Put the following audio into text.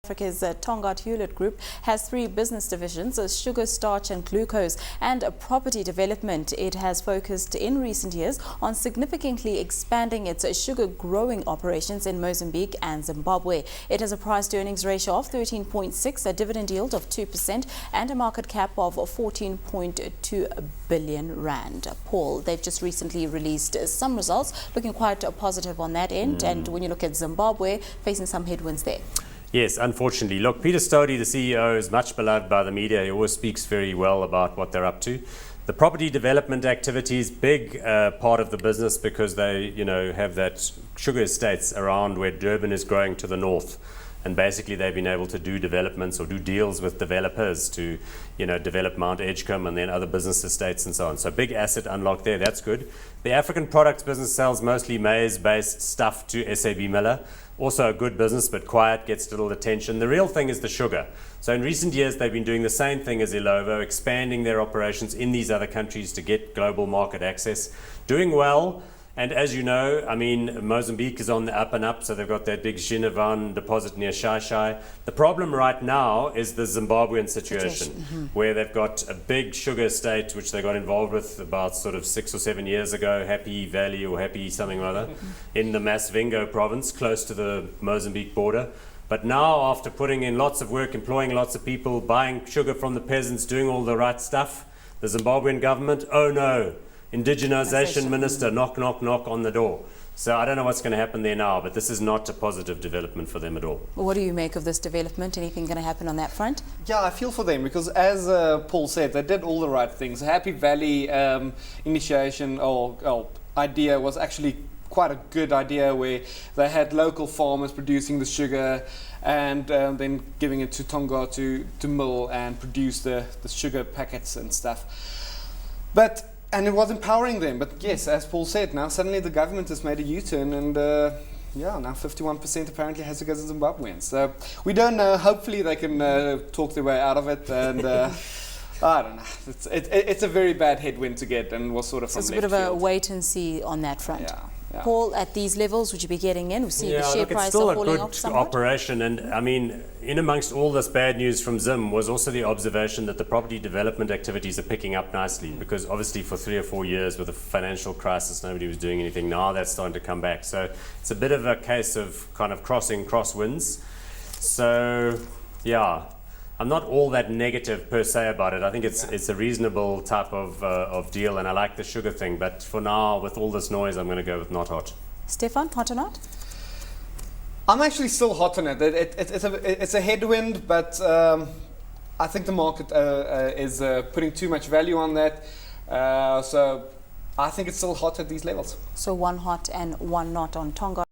Africa's Tongaat-Hulett Group has three business divisions: sugar, starch and glucose, and property development. It has focused in recent years on significantly expanding its sugar growing operations in Mozambique and Zimbabwe. It has a price to earnings ratio of 13.6, a dividend yield of 2% and a market cap of 14.2 billion rand. Paul, they've just recently released some results looking quite positive on that end, and when you look at Zimbabwe, facing some headwinds there. Yes, unfortunately. Look, Peter Stody, the CEO, is much beloved by the media. He always speaks very well about what they're up to. The property development activity is big part of the business because they, have that sugar estates around where Durban is growing to the north. And basically they've been able to do developments or do deals with developers to, develop Mount Edgecombe and then other business estates and so on. So big asset unlock there, that's good. The African products business sells mostly maize-based stuff to SAB Miller. Also a good business, but quiet, gets little attention. The real thing is the sugar. So in recent years, they've been doing the same thing as Ilovo, expanding their operations in these other countries to get global market access. Doing well. And as you know, Mozambique is on the up and up, so they've got that big Genevan deposit near Shai. The problem right now is the Zimbabwean situation, where they've got a big sugar estate, which they got involved with about sort of 6 or 7 years ago, Happy Valley or Happy something or other, in the Masvingo province, close to the Mozambique border. But now, after putting in lots of work, employing lots of people, buying sugar from the peasants, doing all the right stuff, the Zimbabwean government, oh no, indigenization minister, knock, knock, knock on the door. So I don't know what's going to happen there now, but this is not a positive development for them at all. What do you make of this development? Anything going to happen on that front? Yeah, I feel for them because as Paul said, they did all the right things. Happy Valley initiation or idea was actually quite a good idea, where they had local farmers producing the sugar and then giving it to Tonga to mill and produce the sugar packets and stuff. And it was empowering them. But yes, as Paul said, now suddenly the government has made a U-turn and now 51% apparently has to go to Zimbabweans. So we don't know. Hopefully they can talk their way out of it. And I don't know. It's a very bad headwind to get, and was sort of from left field. It's a bit of a wait and see on that front. Yeah. Paul, at these levels, would you be getting in? We see the share price falling off somewhat. It's still a good operation, and in amongst all this bad news from Zim was also the observation that the property development activities are picking up nicely, because obviously for 3 or 4 years with the financial crisis, nobody was doing anything. Now that's starting to come back. So it's a bit of a case of kind of crossing crosswinds. So yeah, I'm not all that negative per se about it. I think it's a reasonable type of deal, and I like the sugar thing. But for now, with all this noise, I'm going to go with not hot. Stefan, hot or not? I'm actually still hot on it. It's a headwind, but I think the market is putting too much value on that. So I think it's still hot at these levels. So one hot and one not on Tonga.